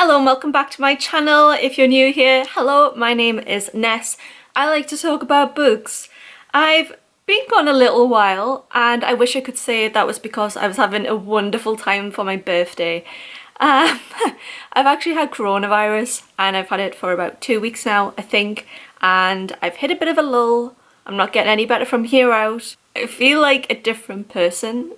Hello and welcome back to my channel. If you're new here, hello, my name is Ness. I like to talk about books. I've been gone a little while and I wish I could say that was because I was having a wonderful time for my birthday. I've actually had coronavirus and I've had it for about 2 weeks now, I think, and I've hit a bit of a lull. I'm not getting any better from here out. I feel like a different person,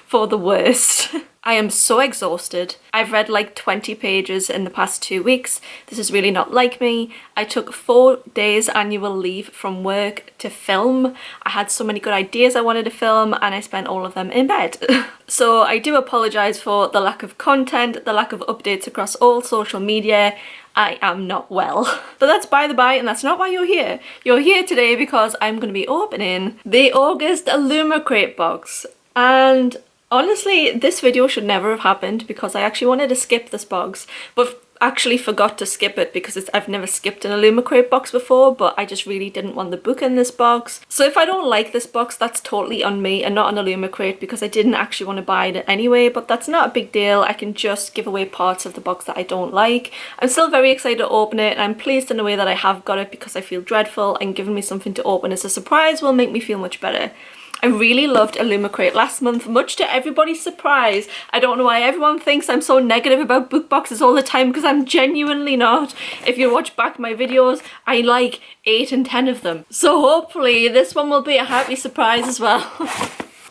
for the worst. I am so exhausted. I've read like 20 pages in the past 2 weeks. This is really not like me. I took 4 days annual leave from work to film. I had so many good ideas I wanted to film and I spent all of them in bed. So I do apologise for the lack of content, the lack of updates across all social media. I am not well. But that's by the by, and that's not why you're here. You're here today because I'm going to be opening the August Illumicrate box. And honestly, this video should never have happened because I actually wanted to skip this box, but actually forgot to skip it because I've never skipped an Illumicrate box before, but I just really didn't want the book in this box. So if I don't like this box, that's totally on me and not on Illumicrate because I didn't actually want to buy it anyway, but that's not a big deal. I can just give away parts of the box that I don't like. I'm still very excited to open it and I'm pleased in a way that I have got it because I feel dreadful, and giving me something to open as a surprise will make me feel much better. I really loved Illumicrate last month, much to everybody's surprise. I don't know why everyone thinks I'm so negative about book boxes all the time, because I'm genuinely not. If you watch back my videos, I like 8 and 10 of them. So hopefully this one will be a happy surprise as well.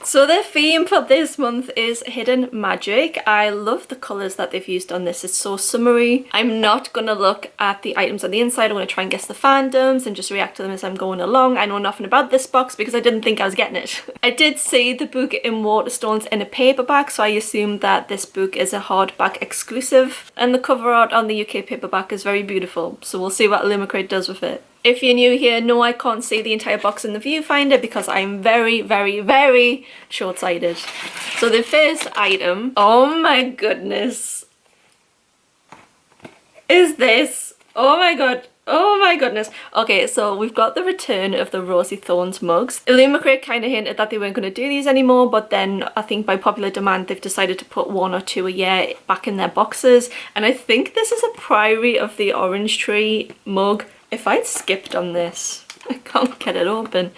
So the theme for this month is Hidden Magic. I love the colours that they've used on this. It's so summery. I'm not going to look at the items on the inside. I'm going to try and guess the fandoms and just react to them as I'm going along. I know nothing about this box because I didn't think I was getting it. I did see the book in Waterstones in a paperback, so I assumed that this book is a hardback exclusive. And the cover art on the UK paperback is very beautiful, so we'll see what Illumicrate does with it. If you're new here, no, I can't see the entire box in the viewfinder because I'm very, very, very short-sighted. So the first item, oh my goodness, is this. Oh my god. Oh my goodness. Okay, so we've got the return of the Rosy Thorns mugs. Illumicrate kind of hinted that they weren't going to do these anymore, but then I think by popular demand they've decided to put 1 or 2 a year back in their boxes. And I think this is a Priory of the Orange Tree mug. If I'd skipped on this, I can't get it open.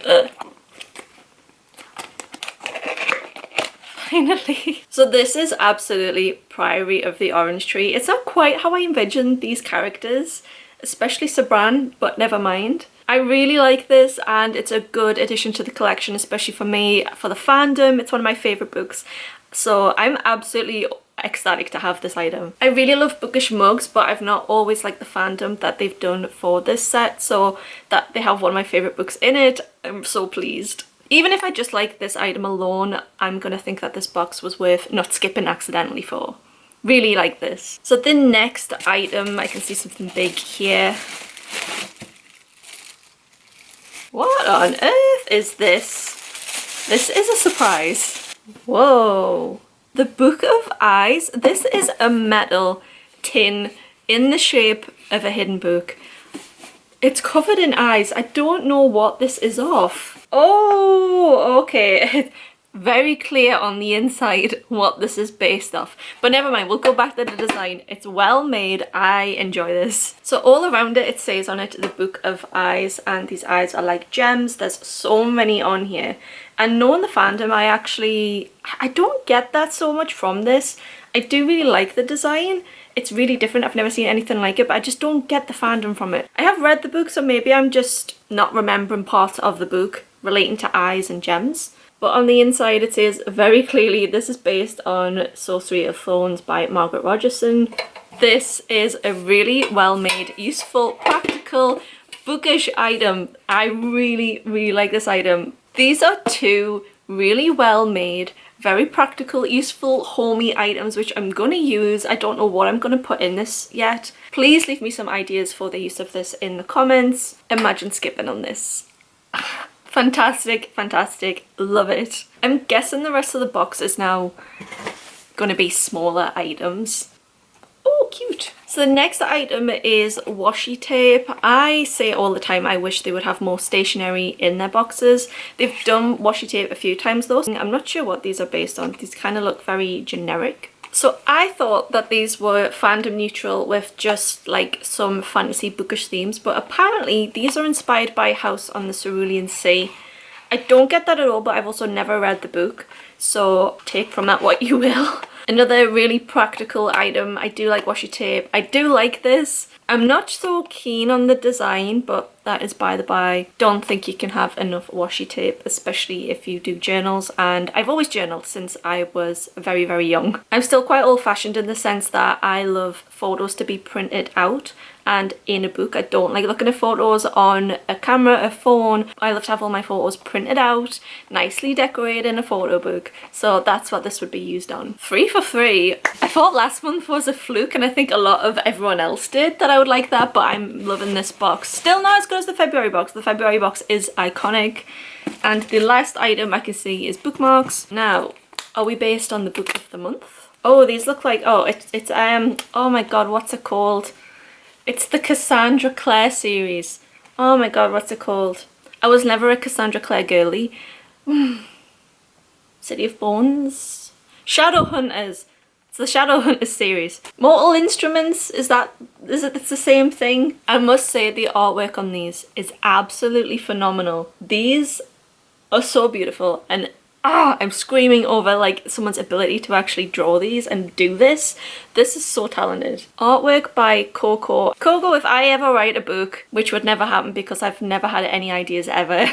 Ugh. Finally. So this is absolutely Priory of the Orange Tree. It's not quite how I envisioned these characters, especially Sabran, but never mind. I really like this and it's a good addition to the collection, especially for me, for the fandom. It's one of my favourite books. So I'm absolutely ecstatic to have this item. I really love bookish mugs, but I've not always liked the fandom that they've done for this set, so that they have one of my favourite books in it, I'm so pleased. Even if I just like this item alone, I'm gonna think that this box was worth not skipping accidentally for. Really like this. So the next item, I can see something big here. What on earth is this? This is a surprise. Whoa. The Book of Eyes. This is a metal tin in the shape of a hidden book. It's covered in eyes. I don't know what this is of. Oh, okay. Very clear on the inside what this is based off. But never mind, we'll go back to the design. It's well made. I enjoy this. So all around it, it says on it, the Book of Eyes, and these eyes are like gems. There's so many on here. And knowing the fandom, I don't get that so much from this. I do really like the design. It's really different. I've never seen anything like it, but I just don't get the fandom from it. I have read the book, so maybe I'm just not remembering parts of the book relating to eyes and gems. But on the inside it says very clearly this is based on Sorcery of Thorns by Margaret Rogerson. This is a really well made, useful, practical, bookish item. I really, really like this item. These are 2 really well made, very practical, useful, homey items which I'm gonna use. I don't know what I'm gonna put in this yet. Please leave me some ideas for the use of this in the comments. Imagine skipping on this. Fantastic, fantastic, love it. I'm guessing the rest of the box is now gonna be smaller items. Oh, cute. So the next item is washi tape. I say all the time I wish they would have more stationery in their boxes. They've done washi tape a few times though. I'm not sure what these are based on. These kind of look very generic. So I thought that these were fandom neutral with just like some fantasy bookish themes, but apparently these are inspired by House on the Cerulean Sea. I don't get that at all, but I've also never read the book, so take from that what you will. Another really practical item. I do like washi tape. I do like this. I'm not so keen on the design, but that is by the by. Don't think you can have enough washi tape, especially if you do journals, and I've always journaled since I was very, very young. I'm still quite old-fashioned in the sense that I love photos to be printed out and in a book. I don't like looking at photos on a camera, a phone. I love to have all my photos printed out, nicely decorated in a photo book. So that's what this would be used on. 3 for 3. I thought last month was a fluke, and I think a lot of everyone else did that I would like that, but I'm loving this box. Still not as good as the February box. The February box is iconic. And the last item I can see is bookmarks. Now, are we based on the book of the month? Oh, these look like, oh, it's oh my god, what's it called? It's the Cassandra Clare series. Oh my god, what's it called? I was never a Cassandra Clare girly. City of Bones? Shadowhunters. It's the Shadowhunters series. Mortal Instruments, is it it's the same thing? I must say the artwork on these is absolutely phenomenal. These are so beautiful, and I'm screaming over like someone's ability to actually draw these and do this. This is so talented. Artwork by Coco. Coco, if I ever write a book, which would never happen because I've never had any ideas ever,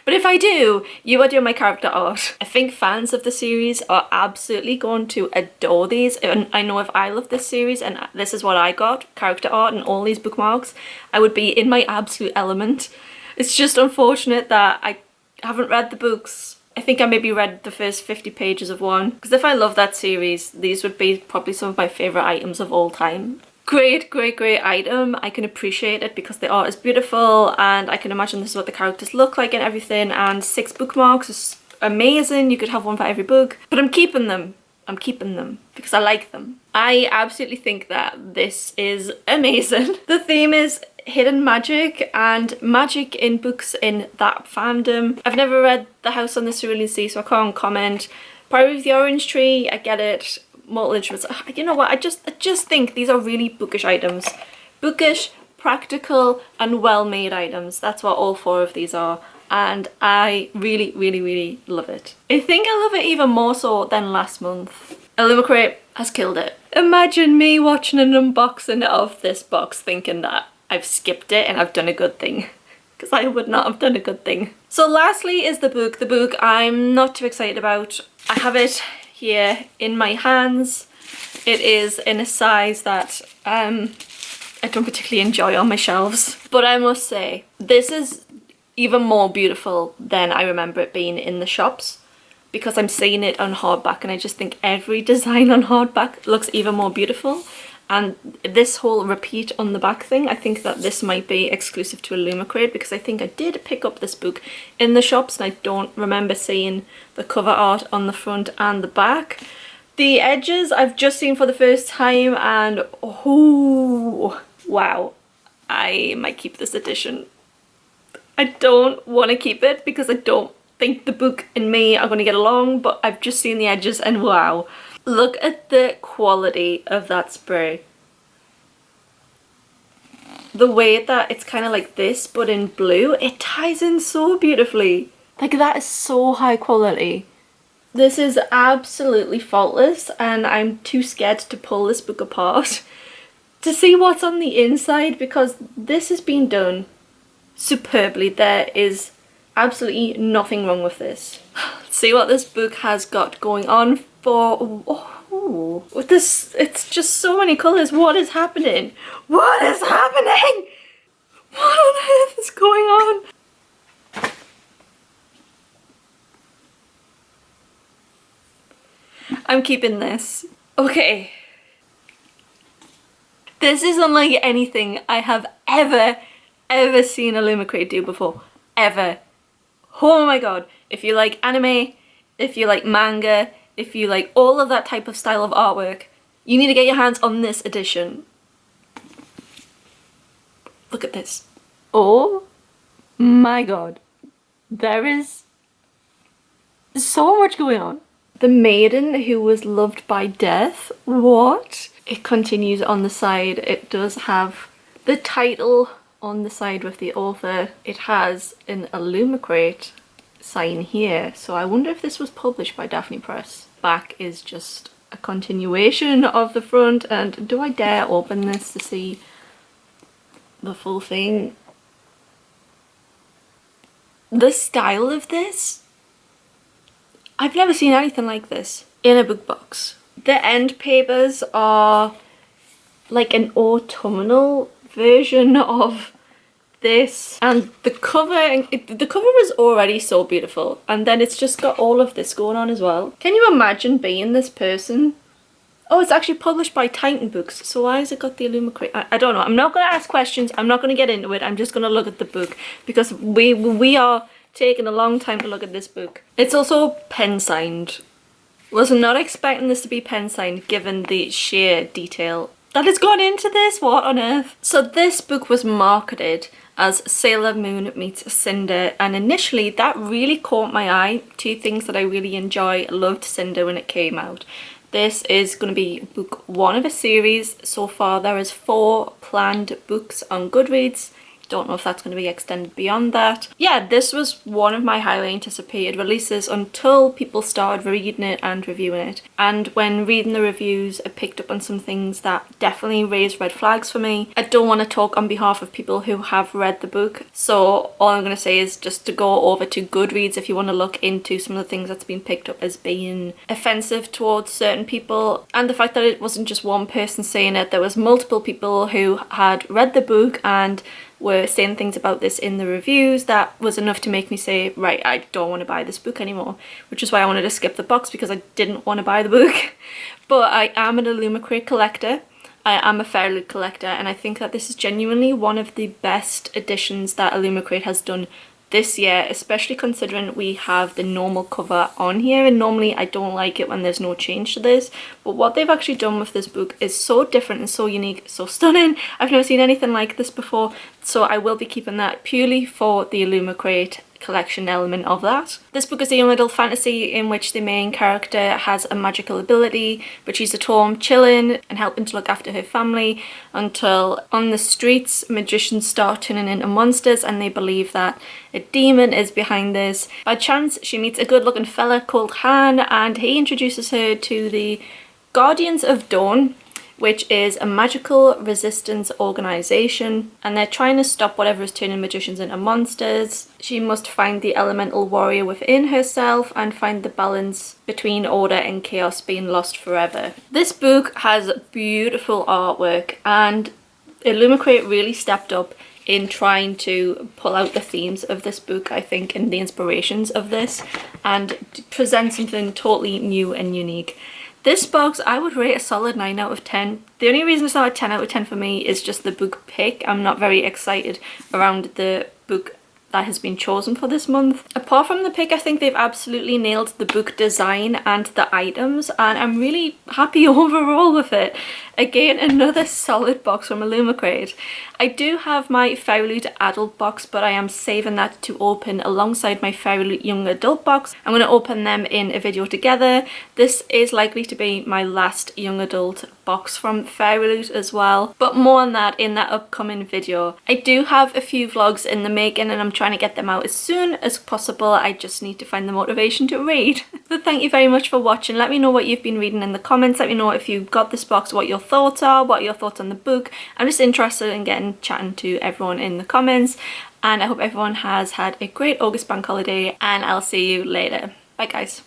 but if I do, you are doing my character art. I think fans of the series are absolutely going to adore these, and I know if I love this series and this is what I got, character art and all these bookmarks, I would be in my absolute element. It's just unfortunate that I haven't read the books. I think I maybe read the first 50 pages of one, because if I love that series, these would be probably some of my favourite items of all time. Great, great, great item. I can appreciate it because the art is beautiful, and I can imagine this is what the characters look like and everything, and 6 bookmarks is amazing. You could have one for every book, but I'm keeping them. I'm keeping them because I like them. I absolutely think that this is amazing. The theme is hidden magic and magic in books in that fandom. I've never read The House on the Cerulean Sea, so I can't comment. Priory of the Orange Tree, I get it. Mortal Instruments, you know what, I just think these are really bookish items. Bookish, practical, and well-made items. That's what all 4 of these are. And I really, really, really love it. I think I love it even more so than last month. Illumicrate has killed it. Imagine me watching an unboxing of this box thinking that I've skipped it and I've done a good thing, because I would not have done a good thing. So lastly is the book. The book I'm not too excited about. I have it here in my hands. It is in a size that I don't particularly enjoy on my shelves, but I must say this is even more beautiful than I remember it being in the shops, because I'm seeing it on hardback and I just think every design on hardback looks even more beautiful. And this whole repeat on the back thing, I think that this might be exclusive to Illumicrate, because I think I did pick up this book in the shops and I don't remember seeing the cover art on the front and the back. The edges I've just seen for the first time, and oh wow, I might keep this edition. I don't want to keep it because I don't think the book and me are going to get along, but I've just seen the edges and wow. Look at the quality of that spray. The way that it's kind of like this but in blue, it ties in so beautifully. Like, that is so high quality. This is absolutely faultless, and I'm too scared to pull this book apart to see what's on the inside, because this has been done superbly. There is absolutely nothing wrong with this. See what this book has got going on for. Oh, with this, it's just so many colours. What is happening? What is happening? What on earth is going on? I'm keeping this. Okay. This is unlike anything I have ever seen Illumicrate do before. Ever. Oh my god. If you like anime, if you like manga, if you like all of that type of style of artwork, you need to get your hands on this edition. Look at this. Oh my god. There is so much going on. The maiden who was loved by death. What? It continues on the side. It does have the title on the side with the author. It has an Illumicrate sign here. So I wonder if this was published by Daphne Press. Back is just a continuation of the front, and do I dare open this to see the full thing? The style of this, I've never seen anything like this in a book box. The end papers are like an autumnal version of this, and the cover is already so beautiful, and then it's just got all of this going on as well. Can you imagine being this person? Oh, it's actually published by Titan Books, so why has it got the Illumicrate? I don't know. I'm not going to ask questions. I'm not going to get into it. I'm just going to look at the book, because we are taking a long time to look at this book. It's also pen signed. Was not expecting this to be pen signed given the sheer detail that has gone into this. What on earth? So this book was marketed as Sailor Moon meets Cinder, and initially that really caught my eye. Two things that I really enjoy. I loved Cinder when it came out. This is going to be book 1 of a series. So far there is 4 planned books on Goodreads. Don't know if that's going to be extended beyond that. Yeah, this was one of my highly anticipated releases until people started reading it and reviewing it. And when reading the reviews, I picked up on some things that definitely raised red flags for me. I don't want to talk on behalf of people who have read the book, so all I'm going to say is just to go over to Goodreads if you want to look into some of the things that's been picked up as being offensive towards certain people. And the fact that it wasn't just one person saying it, there was multiple people who had read the book and were saying things about this in the reviews that was enough to make me say, right, I don't want to buy this book anymore, which is why I wanted to skip the box, because I didn't want to buy the book. But I am an Illumicrate collector. I am a Fairyloot collector, and I think that this is genuinely one of the best editions that Illumicrate has done this year, especially considering we have the normal cover on here, and normally I don't like it when there's no change to this, but what they've actually done with this book is so different and so unique, so stunning. I've never seen anything like this before, so I will be keeping that purely for the Illumicrate collection element of that. This book is a young adult fantasy in which the main character has a magical ability, but she's at home chilling and helping to look after her family until on the streets magicians start turning into monsters, and they believe that a demon is behind this. By chance she meets a good looking fella called Han, and he introduces her to the Guardians of Dawn, which is a magical resistance organization, and they're trying to stop whatever is turning magicians into monsters. She must find the elemental warrior within herself and find the balance between order and chaos being lost forever. This book has beautiful artwork, and Illumicrate really stepped up in trying to pull out the themes of this book, I think, and the inspirations of this, and present something totally new and unique. This box, I would rate a solid 9 out of 10. The only reason it's not a 10 out of 10 for me is just the book pick. I'm not very excited around the book that has been chosen for this month. Apart from the pick, I think they've absolutely nailed the book design and the items, and I'm really happy overall with it. Again, another solid box from Illumicrate. I do have my Fairyloot adult box, but I am saving that to open alongside my Fairyloot young adult box. I'm going to open them in a video together. This is likely to be my last young adult box from Fairyloot as well, but more on that in that upcoming video. I do have a few vlogs in the making, and I'm trying to get them out as soon as possible. I just need to find the motivation to read. But thank you very much for watching. Let me know what you've been reading in the comments. Let me know if you got this box, what your thoughts are, what are your thoughts on the book. I'm just interested in chatting to everyone in the comments, and I hope everyone has had a great August bank holiday, and I'll see you later. Bye guys.